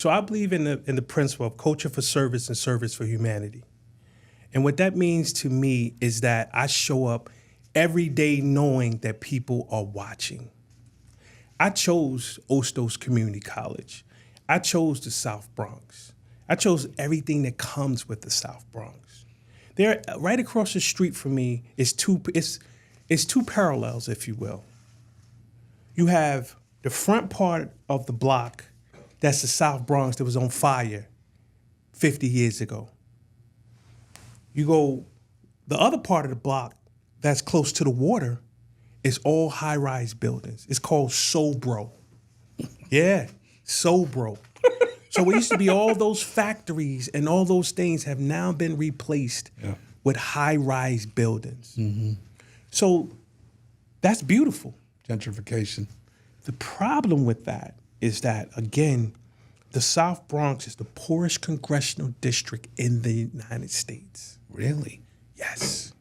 So I believe in the principle of culture for service and service for humanity. And what that means to me is that I show up every day knowing that people are watching. I chose Ostos Community College. I chose the South Bronx. I chose everything that comes with the South Bronx. There, right across the street from me is two parallels, if you will. You have the front part of the block, that's the South Bronx that was on fire 50 years ago. You go, the other part of the block that's close to the water is all high-rise buildings. It's called Sobro. Yeah, Sobro. So it used to be all those factories and all those things have now been replaced with high-rise buildings. Mm-hmm. So that's beautiful. Gentrification. The problem with that is that, again, the South Bronx is the poorest congressional district in the United States. Really? Yes.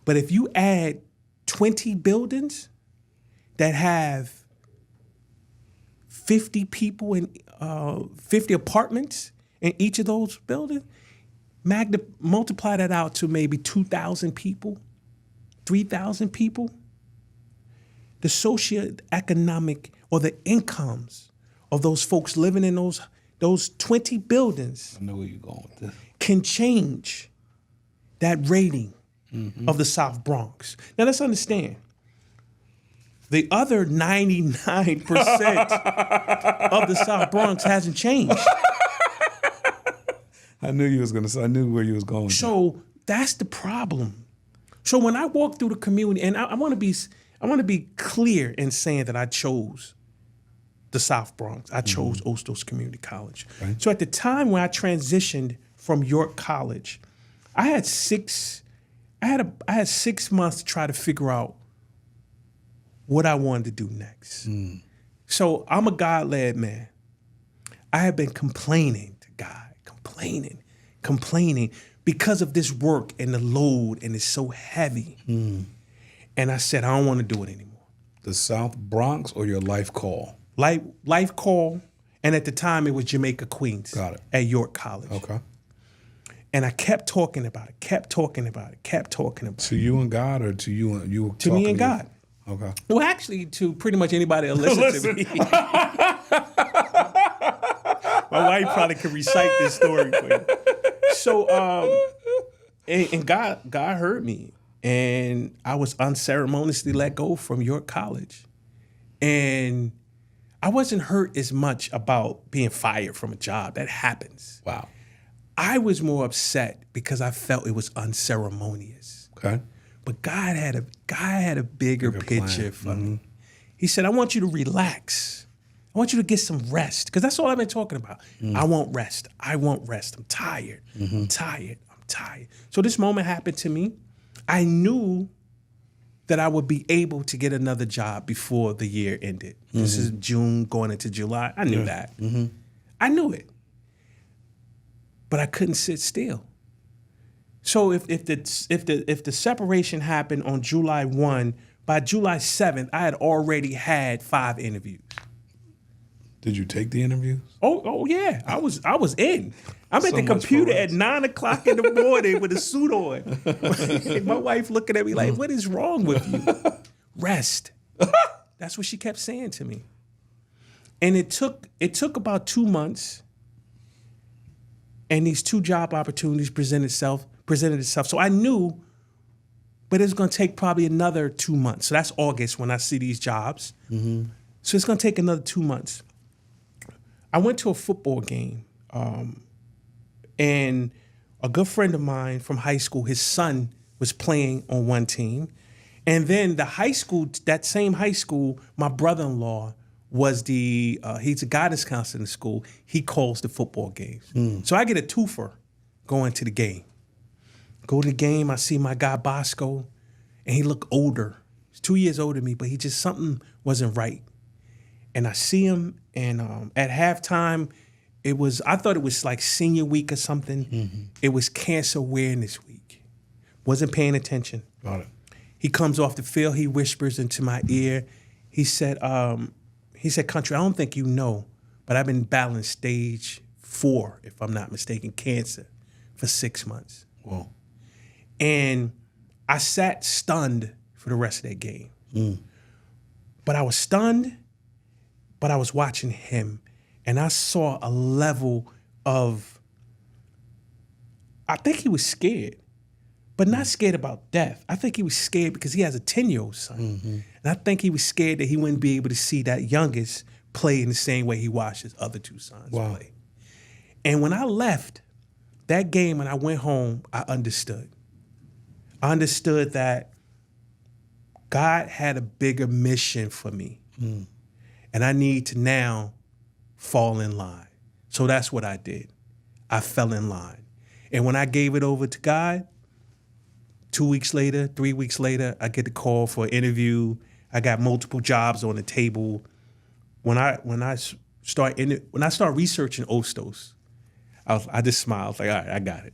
But if you add 20 buildings that have 50 people in 50 apartments in each of those buildings, multiply that out to maybe 2,000 people, 3,000 people, the socioeconomic or the incomes of those folks living in those 20 buildings, I know where you're going with this, can change that rating of the South Bronx. Now let's understand, the other 99% of the South Bronx hasn't changed. I knew you was gonna say. I knew where you was going. So that's the problem. So when I walk through the community, and I want to be clear in saying that I chose the South Bronx. I chose Ostos Community College. Right. So at the time when I transitioned from York College, I had 6 months to try to figure out what I wanted to do next. So I'm a God-led man. I have been complaining to God, complaining because of this work and the load, and it's so heavy. And I said, I don't want to do it anymore. The South Bronx or your life call? Life call, and at the time it was Jamaica, Queens. Got it. At York College. Okay. And I kept talking about it. To you and God, or to you and you? To me and God. Okay. Well, actually, to pretty much anybody that listens to me. My wife probably could recite this story for you. So, and God heard me, and I was unceremoniously let go from York College, and I wasn't hurt as much about being fired from a job. That happens. Wow. I was more upset because I felt it was unceremonious. Okay. But God had a bigger picture for me. He said, I want you to relax. I want you to get some rest, because that's all I've been talking about. I want rest. I'm tired. I'm tired. So this moment happened to me. I knew that I would be able to get another job before the year ended. This is June going into July. I knew that. I knew it. But I couldn't sit still. So if the separation happened on July 1, by July 7th, I had already had 5 interviews. Did you take the interviews? Oh yeah, I was in. I'm at the computer at 9:00 in the morning with a suit on. And my wife looking at me like, "What is wrong with you?" Rest. That's what she kept saying to me. And it took about 2 months, and these 2 job opportunities presented itself. So I knew, but it was going to take probably another 2 months. So that's August when I see these jobs. So it's going to take another 2 months. I went to a football game, and a good friend of mine from high school, his son was playing on one team. And then that same high school, my brother-in-law was he's a guidance counselor in the school. He calls the football games. So I get a twofer going to the game. Go to the game, I see my guy Bosco, and he looked older. He's 2 years older than me, but something wasn't right. And I see him, and at halftime, I thought it was like senior week or something. It was Cancer Awareness Week. Wasn't paying attention. Got it. He comes off the field, he whispers into my ear. He said, Country, I don't think you know, but I've been battling stage 4, if I'm not mistaken, cancer for 6 months. Whoa. And I sat stunned for the rest of that game. But I was stunned, but I was watching him, and I saw a level of, I think he was scared, but not scared about death. I think he was scared because he has a 10-year-old son. And I think he was scared that he wouldn't be able to see that youngest play in the same way he watched his other 2 sons play. And when I left that game and I went home, I understood. I understood that God had a bigger mission for me. And I need to now fall in line. So that's what I did. I fell in line. And when I gave it over to God, 2 weeks later, 3 weeks later, I get the call for an interview. I got multiple jobs on the table. When I start researching Ostos, I just smiled. I was like, all right, I got it.